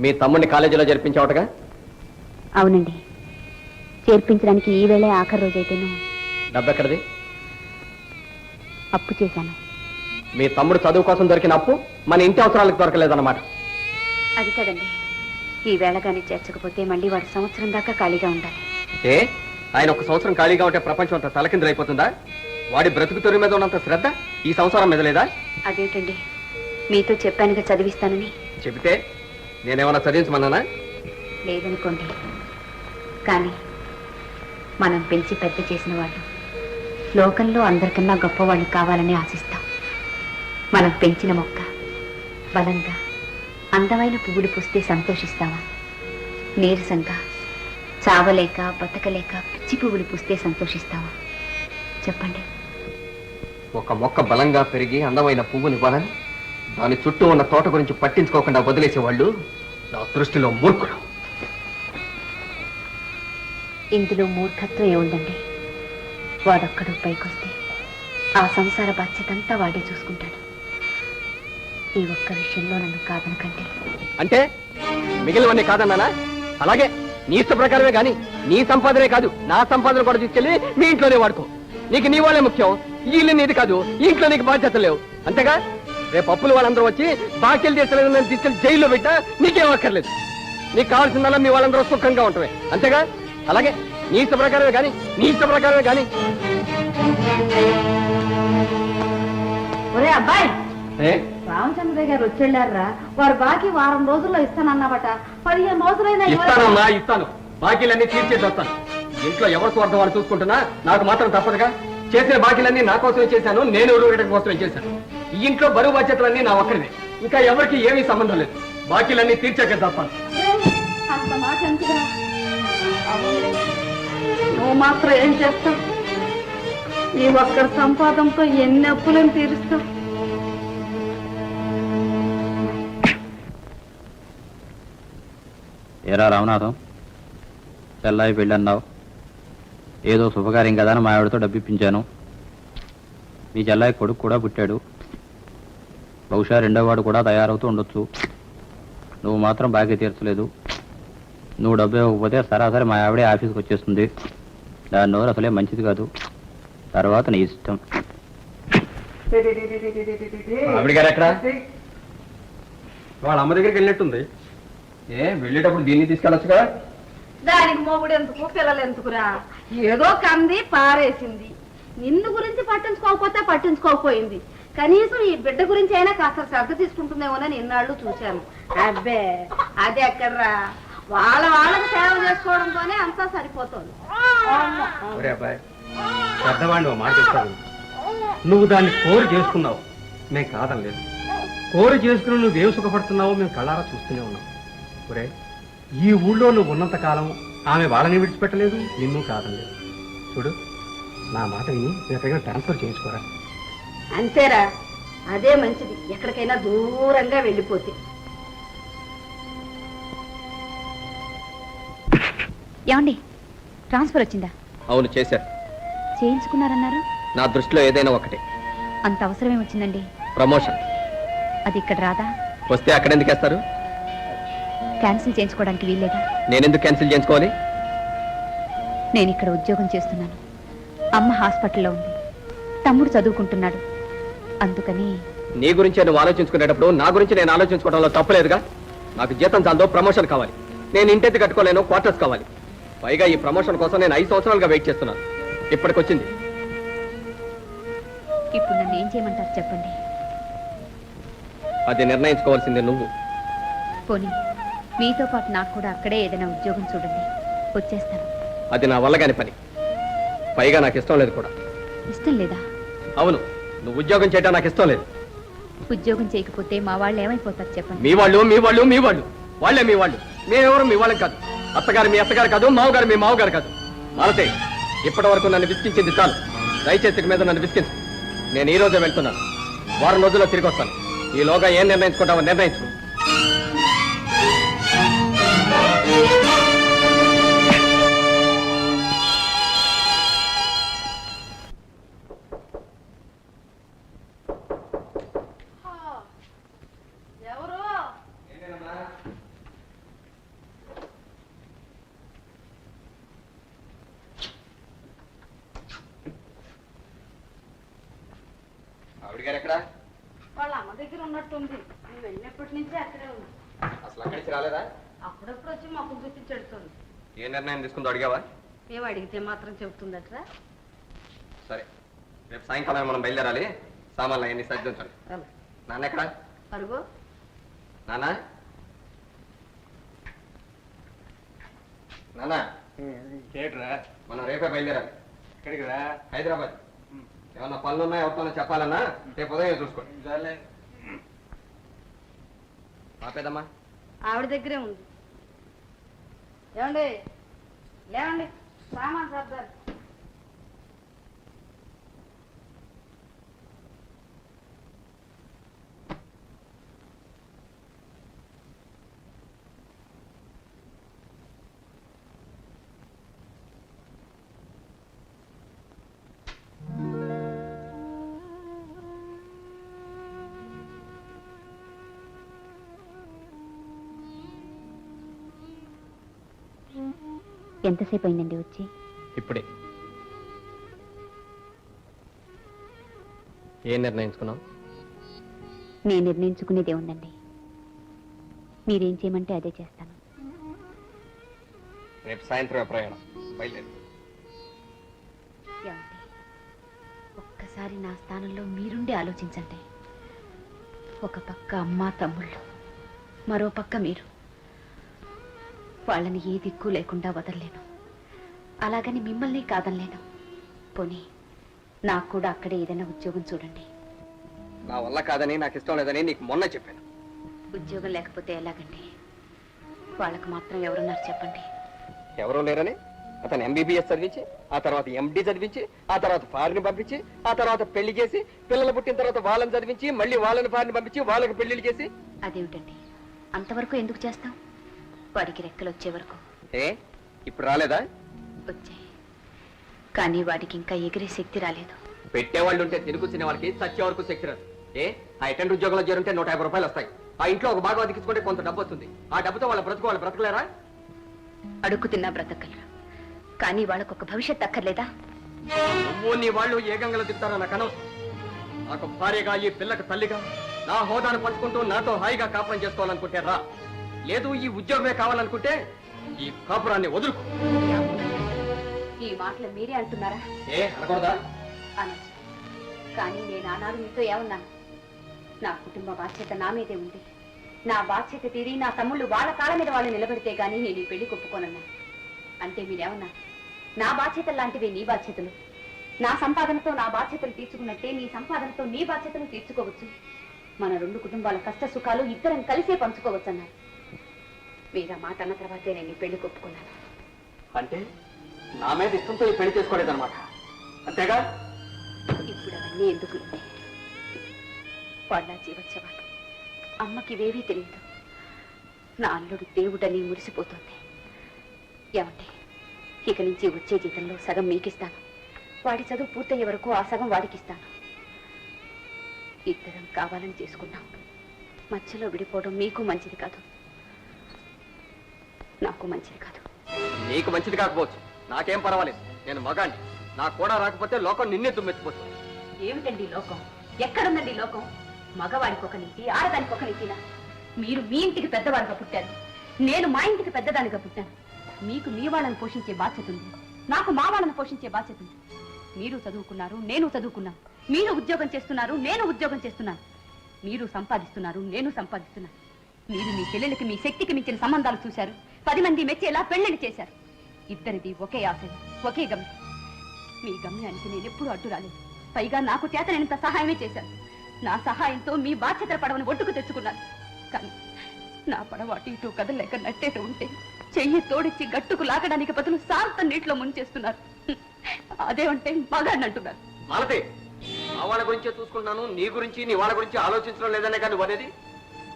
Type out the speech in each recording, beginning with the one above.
మీ తమ్ముడిని కాలేజీలో చేర్పించావటగా? అవునండి, చేర్పించడానికి ఈ వేళ ఆఖరి రోజైతేను. డబ్బెక్కడిది? అప్పు చేశాను. మీ తమ్ముడు చదువు కోసం దొరికిన అప్పు మన ఇంటి అవసరాలకు దొరకలేదన్నమాట. అది కదండి, ఈ వేళ కానీ చేర్చకపోతే మళ్ళీ వాడు సంవత్సరం దాకా ఖాళీగా ఉండాలి. ఏ ఆయన ఒక సంవత్సరం ఖాళీగా ఉంటే ప్రపంచం అంతా తలకిందులైపోతుందా? వాడి బ్రతుకు తెరు మీద ఉన్నంత శ్రద్ధ ఈ సంవత్సరం మీద లేదా? అదేంటండి, మీతో చెప్పానుగా చదివిస్తానని. చెబితే నేనేమన్నా చదివించమన్నానా? లేదనుకోండి, కానీ మనం పెంచి పెద్ద చేసిన వాళ్ళు లోకంలో అందరికన్నా గొప్పవాళ్ళు కావాలని ఆశిస్తాం. మనం పెంచిన మొక్క బలంగా అందమైన పువ్వులు పూస్తే సంతోషిస్తామా? నీరసంగా చావలేక బతకలేక పిచ్చి పువ్వులు పూస్తే సంతోషిస్తామా? చెప్పండి. ఒక మొక్క బలంగా పెరిగి అందమైన పువ్వునివ్వాలని దాని చుట్టూ ఉన్న తోట గురించి పట్టించుకోకుండా వదిలేసేవాళ్ళు నా దృష్టిలో మూర్ఖులు. ఇందులో మూర్ఖత్వం ఏముందండి? వాడొక్కడు పైకొస్తే ఆ సంసార బాధ్యతంతా వాడే చూసుకుంటాడు. ఈ ఒక్క విషయంలో నన్ను కాదనకండి. అంటే మిగిలినవన్నీ కాదన్నానా? అలాగే నీ ఇష్ట ప్రకారమే కానీ నీ సంపాదనే కాదు, నా సంపాదన కూడా తీసుకెళ్ళి మీ ఇంట్లోనే వాడుకో. నీకు నీ వాళ్ళే ముఖ్యం, ఈ ఇల్లు నీది కాదు, ఈ ఇంట్లో నీకు బాధ్యత లేవు. అంతేగా? రేపు అప్పులు వాళ్ళందరూ వచ్చి బాకీలు తీర్చలేదని తీసుకెళ్లి జైల్లో పెట్టా నీకేం అక్కర్లేదు. నీకు కావాల్సిందల్లా మీ వాళ్ళందరూ సుఖంగా ఉంటాయి. అంతేగా? అలాగే నీ ఇష్ట ప్రకారమే కానీ, నీ ఇష్ట ప్రకారమే కానీ. ఒరే అబ్బాయి, రామచంద్రయ్య గారు వచ్చేళ్ళారా? వారు బాకీ వారం రోజుల్లో ఇస్తానన్నావట. 15 రోజులైనా ఇస్తానమ్మా, ఇస్తాను. బాకీలన్నీ తీర్చేసి వస్తాను. ఇంట్లో ఎవరి స్వార్థం వాళ్ళు చూసుకుంటున్నా నాకు మాత్రం తప్పదుగా. చేసిన బాకీలన్నీ నా కోసమే చేశాను, నేను ఎవరు కోసమే చేశాను. ఈ ఇంట్లో బరువు బాధ్యతలన్నీ నా ఒక్కరిదే, ఇంకా ఎవరికి ఏమీ సంబంధం లేదు. బాకీలన్నీ తీర్చాకే తప్పను. అంత మాట ఎంతగా? నువ్వు మాత్రం ఏం చేస్తావు? నీ ఒక్కరి సంపాదనతో ఎన్ని అప్పులను తీరుస్తావు? ఏరా రామనాథం, తెల్లాయి పెళ్ళన్నావు, ఏదో శుభకార్యం కదా అని మా ఆవిడతో డబ్బిప్పించాను. మీ చెల్లాయి కొడుకు కూడా పుట్టాడు, బహుశా రెండో వాడు కూడా తయారవుతూ ఉండొచ్చు. నువ్వు మాత్రం బాకీ తీర్చలేదు. నువ్వు డబ్బు ఇవ్వకపోతే సరాసరి మా ఆవిడే ఆఫీస్కి వచ్చేస్తుంది. దాని నోరు అసలే మంచిది కాదు. తర్వాత నీ ఇష్టం. ఆవిడ గారు ఎక్కడ? వాళ్ళ అమ్మ దగ్గరికి వెళ్ళినట్టుంది. ఏ వెళ్ళేటప్పుడు దీన్ని తీసుకెళ్ళొచ్చుగా? దానికి మొగుడు ఎందుకు, పిల్లలు ఎందుకురా? ఏదో కంది పారేసింది. నిన్ను గురించి పట్టించుకోకపోతే పట్టించుకోకపోయింది. కనీసం ఈ బిడ్డ గురించి అయినా కాస్త శ్రద్ధ తీసుకుంటుందేమోనని ఎన్నాళ్ళు చూశాను. అబ్బే అది ఎక్కడరా, వాళ్ళకి సేవ చేసుకోవడంతోనే అంతా సరిపోతుంది. పెద్దవాడిని మాట చెప్తాను. నువ్వు దాన్ని కోరి చేసుకున్నావు, మేము కాదనలేదు. కోరి చేసుకుని నువ్వేం సుఖపడుతున్నావో మేము కళ్ళారా చూస్తూనే ఉన్నాం. ఒరే, ఈ ఊళ్ళో నువ్వు ఉన్నంత కాలం ఆమె వాళ్ళని విడిచిపెట్టలేదు, నిన్ను కాదనలేదు. చూడు, నా మాట విని ఎక్కడికైనా ట్రాన్స్ఫర్ చేయించుకోరా. అంతేరా, అదే మంచిది. ఎక్కడికైనా దూరంగా వెళ్ళిపోతే. ఏమండి, ట్రాన్స్ఫర్ వచ్చిందా? అవును, చేశారు. చేయించుకున్నారన్నారు. నా దృష్టిలో ఏదైనా ఒకటే. అంత అవసరమే వచ్చిందండి. ప్రమోషన్. అది ఇక్కడ రాదా? వస్తే అక్కడ ఎందుకు వేస్తారు? క్యాన్సిల్ చేయించుకోవడానికి వీల్లేదా? నేనెందుకు క్యాన్సిల్ చేసుకోవాలి? నేను ఇక్కడ ఉద్యోగం చేస్తున్నాను. అమ్మ హాస్పిటల్లో ఉంది, తమ్ముడు చదువుకుంటున్నాడు. అందుకని నీ గురించి నువ్వు ఆలోచించుకునేటప్పుడు నా గురించి నేను ఆలోచించుకోవడంలో తప్పలేదుగా. నాకు జీతం చాలదో, ప్రమోషన్ కావాలి. నేను ఇంటెత్తి కట్టుకోలేను, క్వార్టర్స్ కావాలి. పైగా ఈ ప్రమోషన్ కోసం నేను 5 సంవత్సరాలుగా వెయిట్ చేస్తున్నాను. ఇప్పటికొచ్చింది. ఇప్పుడు నన్ను ఏం చేయమంటారు చెప్పండి. అది నిర్ణయించుకోవాల్సిందే నువ్వు. పోనీ మీతో పాటు నాకు కూడా అక్కడే ఏదైనా ఉద్యోగం చూడండి, వచ్చేస్తాను. అది నా వల్ల కాని పని. పైగా నాకు ఇష్టం లేదు కూడా. ఇష్టం లేదా? అవును, నువ్వు ఉద్యోగం చేయడం నాకు ఇష్టం లేదు. ఉద్యోగం చేయకపోతే మా వాళ్ళు ఏమైపోతారు చెప్పండి. మీ వాళ్ళు వాళ్ళే మీ వాళ్ళు. మేమెవరు మీ వాళ్ళం కాదు. అత్తగారు మీ అత్తగారు కాదు, మావగారు మీ మావగారు కాదు. మాలతే, ఇప్పటి వరకు నన్ను విసిగించింది చాలు. దయచేసి మీద నన్ను విసిగించు. నేను ఈ రోజే వెళ్తున్నాను. వారం రోజుల్లో తిరిగి వస్తాను. ఈలోగా ఏం నిర్ణయించుకుంటావో నిర్ణయించుకో. ఆవిడ గారు ఎక్కడ? వాళ్ళ అమ్మ దగ్గర ఉన్నట్టుంది. నువ్వు వెళ్ళినప్పటి నుంచి అక్కడే ఉంది. అసలు అక్కడి నుంచి రాలేదా? అప్పుడప్పుడు వచ్చి మొక్కలు చూసి చెడుతుంది. ఏ నిర్ణయం తీసుకుందో అడిగావా? మేము అడిగితే మాత్రం చెబుతుందట్రా. సరే, రేపు సాయంకాలం మనం బయలుదేరాలి. సామాన్లు అవన్నీ సర్దించండి. నాన్న ఎక్కడ? అరుగో నాన్న నాన్న ఏట్రా? మనం రేపే బయలుదేరాలి. ఎక్కడికి రా? హైదరాబాద్. ఏమన్నా పనులు ఉన్నాయా, ఎవరితోనో చెప్పాలన్నా రేపు ఉదయం చూసుకోండి. సర్లే. ఆపేదమ్మా. ఆవిడ దగ్గరే ఉంది. ఏమండి లేవండి, సామాన్ సర్దారు. ఎంతసేపు అయిందండి వచ్చి? ఇప్పుడే. ఏం నిర్ణయించుకున్నావు? నేను నిర్ణయించుకునేదే ఉందండి. మీరేం చేయమంటే అదే చేస్తాను. రేపు సాయంత్రం ప్రయాణం. బయలుదేరి. ఏమండి, ఒక్కసారి నా స్థానంలో మీరుండి ఆలోచించండి. ఒక పక్క అమ్మ తమ్ముళ్ళు, మరో పక్క మీరు. వాళ్ళని ఏ దిక్కు లేకుండా వదలలేను. అలాగని మిమ్మల్ని కాదనలేను. పోనీ నాకు కూడా అక్కడే ఏదైనా ఉద్యోగం చూడండి. నా వల్ల కాదని, నాకు ఇష్టం లేదని నీకు మొన్న చెప్పాను. ఉద్యోగం లేకపోతే ఎలాగండి? వాళ్ళకు మాత్రం ఎవరున్నారు చెప్పండి. ఎవరూ లేరని అతను ఎంబీబీఎస్ చదివించి, ఆ తర్వాత ఎండి చదివించి, ఆ తర్వాత ఫారిన్ పంపించి, ఆ తర్వాత పెళ్లి చేసి, పిల్లలు పుట్టిన తర్వాత వాళ్ళని చదివించి, మళ్ళీ వాళ్ళని ఫారిన్ పంపించి, వాళ్ళకి పెళ్లిళ్ళు చేసి. అదేమిటండి, అంతవరకు ఎందుకు చేస్తాం? వాడికి రెక్కలు వచ్చే వరకు. ఏ ఇప్పుడు రాలేదా? వచ్చాయి, కానీ వాడికి ఇంకా ఎగిరే శక్తి రాలేదు. పెట్టేవాళ్ళు ఉంటే తిరుగుతున్న వాళ్ళకి చచ్చే వరకు శక్తి రాదు. ఏ ఆ అటెండ్ ఉద్యోగంలో చేరుంటే 150 రూపాయలు వస్తాయి. ఆ ఇంట్లో ఒక భాగం అతికించుకుంటే కొంత డబ్బు వస్తుంది. ఆ డబ్బుతో వాళ్ళు బ్రతకలేరా? అడుగు తిన్నా బ్రతకగలరు, కానీ వాళ్ళకు ఒక భవిష్యత్ అక్కర్లేదా? నువ్వు నీ వాళ్ళు ఏ గంగలో తింటారో నాకు అనవసరం. నాకు భార్యగా, ఈ పిల్లకి తల్లిగా నా హోదాను పంచుకుంటూ నాతో హాయిగా కాపురం చేసుకోవాలనుకుంటే రా. లేదు ఈ ఉద్యోగమే కావాలనుకుంటే ఈ కాపురాన్ని వదులుకో. ఈ మాటలు మీరే అంటున్నారా? ఏ అనకూడదా? అనొచ్చు, కానీ నేను ఆనాడు మీతో ఏమన్నాను? నా కుటుంబ బాధ్యత నా మీదే ఉంది. నా బాధ్యత తీరి నా తమ్ముళ్ళు వాళ్ళ కాళ్ళ మీద వాళ్ళు నిలబెడితే గానీ నేను ఈ పెళ్లి కొప్పుకోనన్నా. అంటే మీరేమన్నారు? నా బాధ్యతలు లాంటివి నీ బాధ్యతలు. నా సంపాదనతో నా బాధ్యతలు తీర్చుకున్నట్టే నీ సంపాదనతో నీ బాధ్యతలు తీర్చుకోవచ్చు. మన 2 కుటుంబాల కష్ట సుఖాలు ఇద్దరం కలిసే పంచుకోవచ్చు అన్నారు. మీరు ఆ మాట అన్న తర్వాతే నేను ఈ పెళ్లి కొప్పుకున్నాను. అంటే నా మీద ఇష్టంతో ఈ పెళ్లి చేసుకోలేదన్నమాట, అంతేగా? ఇప్పుడు అవన్నీ ఎందుకు? వాళ్ళ జీవోత్సవాలు అమ్మకి ఇవేవీ తెలియదు. నా అల్లుడు దేవుడని మురిసిపోతుంది. ఏమంటే, ఇక నుంచి వచ్చే జీతంలో సగం మీకిస్తాను. వాడి చదువు పూర్తయ్యే వరకు ఆ సగం వాడికిస్తాను. ఇద్దరం కావాలని చేసుకున్నాం. మధ్యలో విడిపోవడం మీకు మంచిది కాదు, నాకు మంచిది కాదు. నీకు మంచిది కాకపోవచ్చు, నాకేం పర్వాలేదు. నేను మగాండి. నాకు కూడా రాకపోతే లోకం నిన్నే తుమ్మెత్తిపోతుంది. ఏమిటండి లోకం? ఎక్కడుందండి లోకం? మగవాడికి ఒక నీతి, ఆడదానికి ఒక నీతినా? మీరు మీ ఇంటికి పెద్దవాడిగా పుట్టారు, నేను మా ఇంటికి పెద్దదానిగా పుట్టాను. మీకు మీ వాళ్ళని పోషించే బాధ్యత ఉంది, నాకు మా వాళ్ళని పోషించే బాధ్యత ఉంది. మీరు చదువుకున్నారు, నేను చదువుకున్నాను. మీరు ఉద్యోగం చేస్తున్నారు, నేను ఉద్యోగం చేస్తున్నాను. మీరు సంపాదిస్తున్నారు, నేను సంపాదిస్తున్నాను. మీరు మీ చెల్లెలకి మీ శక్తికి మించిన సంబంధాలు చూశారు, 10 మంది మెచ్చేలా పెళ్లిని చేశారు. ఇద్దరిది ఒకే ఆశయం, ఒకే గమ్యం. మీ గమ్యానికి నేను ఎప్పుడూ అడ్డు రాలేదు. పైగా నాకు చేతనైనంత సహాయమే చేశాను. నా సహాయంతో మీ బాధ్యతల పడవను ఒడ్డుకు తెచ్చుకున్నాను. కానీ నా పడవ అటు ఇటు కదలేక నట్టేట ఉంటే చెయ్యి తోడిచ్చి గట్టుకు లాగడానికి బదులు శాంతం నీటిలో ముంచేస్తున్నారు. అదేమంటే మగాడిని అంటున్నారు. మాలతి, ఆ వాళ్ళ గురించే చూసుకుంటున్నాను, నీ గురించి నీ వాళ్ళ గురించి ఆలోచించడం లేదనే కానీ నువ్వు అనేది.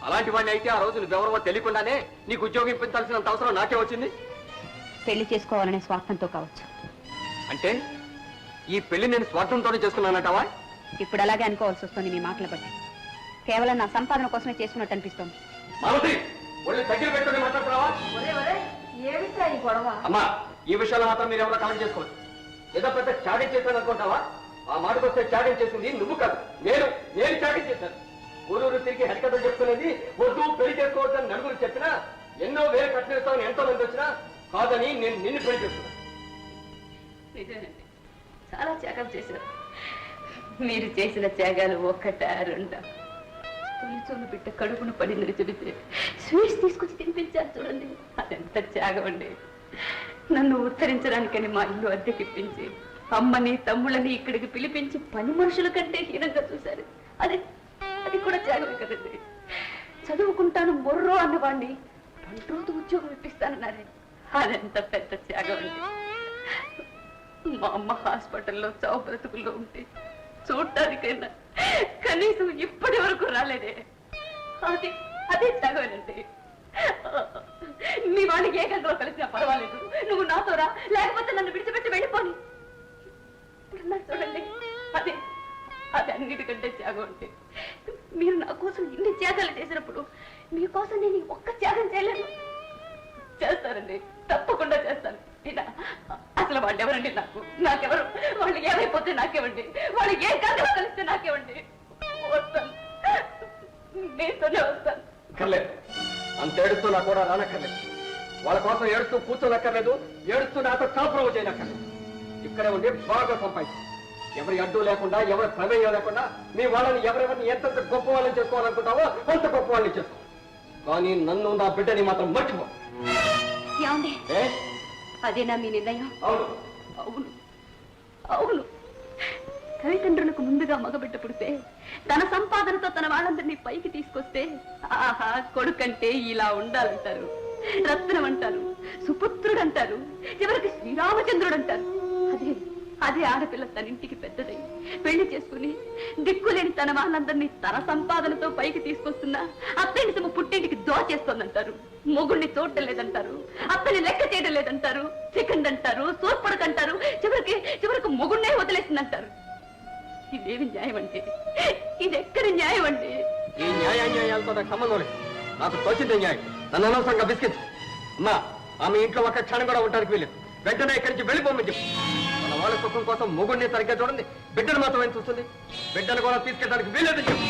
అలాంటి వాడిని అయితే ఆ రోజు నువ్వెవరో తెలియకుండానే నీకు ఉద్యోగం ఇప్పించాల్సినంత అవసరం నాకే వచ్చింది. పెళ్లి చేసుకోవాలనే స్వార్థంతో కావచ్చు. అంటే ఈ పెళ్లి నేను స్వార్థంతోనే చేసుకున్నానంటావా? ఇప్పుడు అలాగే అనుకోవాల్సి వస్తుంది మీ మాటలు బట్టి. కేవలం నా సంపాదన కోసమే చేసుకున్నట్టు అనిపిస్తోంది. మాలతి, ఒళ్ళు దగ్గర పెట్టుకుని మాట్లాడుతున్నావా? ఏమిటా ఈ గొడవ? అమ్మా, ఈ విషయంలో మాత్రం మీరు ఎవరో కమెంట్ చేసుకోవచ్చు. ఏదో పెద్ద చాడీ చేశాను అనుకుంటావా? ఆ మాటకొస్తే త్యాగం చేసింది నువ్వు కాదు, నేను త్యాగం చేశాను. ఊరూరు తిరిగి హరికథలు చెప్తున్నది వద్దు పెళ్లి చేసుకోవద్దని నలుగురు చెప్పినా, ఎన్నో వేలు కట్టిస్తామని ఎంతో మంది వచ్చినా కాదని నేను నిన్ను పెళ్లి చేస్తున్నా. నిజమేనండి, చాలా త్యాగం చేశారు. మీరు చేసిన త్యాగాలు ఒక్కట రెండా? తొలిచూలు బిడ్డ కడుపును పడిందని చెబితే స్వీట్స్ తీసుకొచ్చి తినిపించారు చూడండి, అదెంత త్యాగం అండి. నన్ను ఉత్తరించడానికని మా ఇల్లు అద్దెకిప్పించి అమ్మని తమ్ముళ్ళని ఇక్కడికి పిలిపించి పని మనుషుల కంటే హీనంగా చూశారు. అది కూడా త్యాగమే కదండి. చదువుకుంటాను మొర్రో అన్నవాడిని 2 రోజు ఉద్యోగం ఇప్పిస్తానన్నారే, అదెంత పెద్ద త్యాగం అండి. మా అమ్మ హాస్పిటల్లో చావు బ్రతుకుల్లో ఉంటే చూడటానికైనా కనీసం ఇప్పటి వరకు రాలేదే, అదే త్యాగమేనండి. మీ వాళ్ళకి ఏ గంటలో కలిసినా పర్వాలేదు, నువ్వు నాతో రా, లేకపోతే నన్ను విడిచిపెట్టి వెళ్ళిపోని. ఇప్పుడు చూడండి, అది అన్నిటికంటే త్యాగం అంటే. మీరు నా కోసం ఇన్ని త్యాగాలు చేసినప్పుడు మీకోసం నేను ఒక్క త్యాగం చేయలేను. చేస్తానండి, తప్పకుండా చేస్తాను. అసలు వాళ్ళు ఎవరండి నాకెవరు? వాళ్ళు ఏమైపోతే నాకేవండి, వాళ్ళు ఏ గంటలో కలిస్తే నాకేవండి. వస్తాను, మీతోనే వస్తాను. అక్కర్లేదు, అంత ఏడుస్తూ నా కూడా రానక్కర్లేదు. వాళ్ళ కోసం ఏడుస్తూ కూర్చోనక్కర్లేదు, ఏడుస్తూ నాతో కాపురం చేయనక్కర్లేదు. ఇక్కడే ఉండి బాగా సంపాదించు. ఎవరి అడ్డు లేకుండా, ఎవరి ప్రమేయం లేకుండా మీ వాళ్ళని ఎవరెవరిని ఎంతెంత గొప్ప వాళ్ళని చేసుకోవాలనుకుంటావో అంత గొప్ప వాళ్ళని చేసుకో. కానీ నన్ను, నా బిడ్డని మాత్రం మర్చిపో. అదేనా మీ నిర్ణయం? అవును అవును అవును. తల్లిదండ్రులకు ముందుగా మగబిడ్డ పుడితే తన సంపాదనతో తన వాళ్ళందరినీ పైకి తీసుకొస్తే ఆహా కొడుకంటే ఇలా ఉండాలంటారు, రత్నం అంటారు, సుపుత్రుడు అంటారు, చివరికి శ్రీరామచంద్రుడు అంటారు. అదే ఆడపిల్ల తన ఇంటికి పెద్దదై పెళ్లి చేసుకుని దిక్కులేని తన వాళ్ళందరినీ తన సంపాదనతో పైకి తీసుకొస్తున్నా అత్తని తమ పుట్టింటికి దోచేస్తోందంటారు, మొగుడిని చూడటం లేదంటారు, అత్తని లెక్క చేయడం లేదంటారు, సెకండ్ అంటారు, సోర్పడకంటారు, చివరికి మొగుడినే వదిలేసిందంటారు. ఇదేమి న్యాయం అండి? ఇది ఎక్కడి న్యాయం అండి? ఈ న్యాయాలతో నాకు సంబంధం లేదు. నాకు తోచిందే న్యాయం. నన్ను అనవసరంగా బిస్కెట్. అమ్మా, ఆమె ఇంట్లో ఒక క్షణం కూడా ఉండడానికి వీలేదు. వెంటనే ఇక్కడి నుంచి వెళ్ళిపోమని చెప్పు. మన వాళ్ళ సుఖం కోసం మొగుడిని సరిగ్గా చూడండి, బిడ్డను మాత్రం ఏం చూస్తుంది? బిడ్డను కూడా తీసుకెళ్ళడానికి వీలేదు చెప్పు.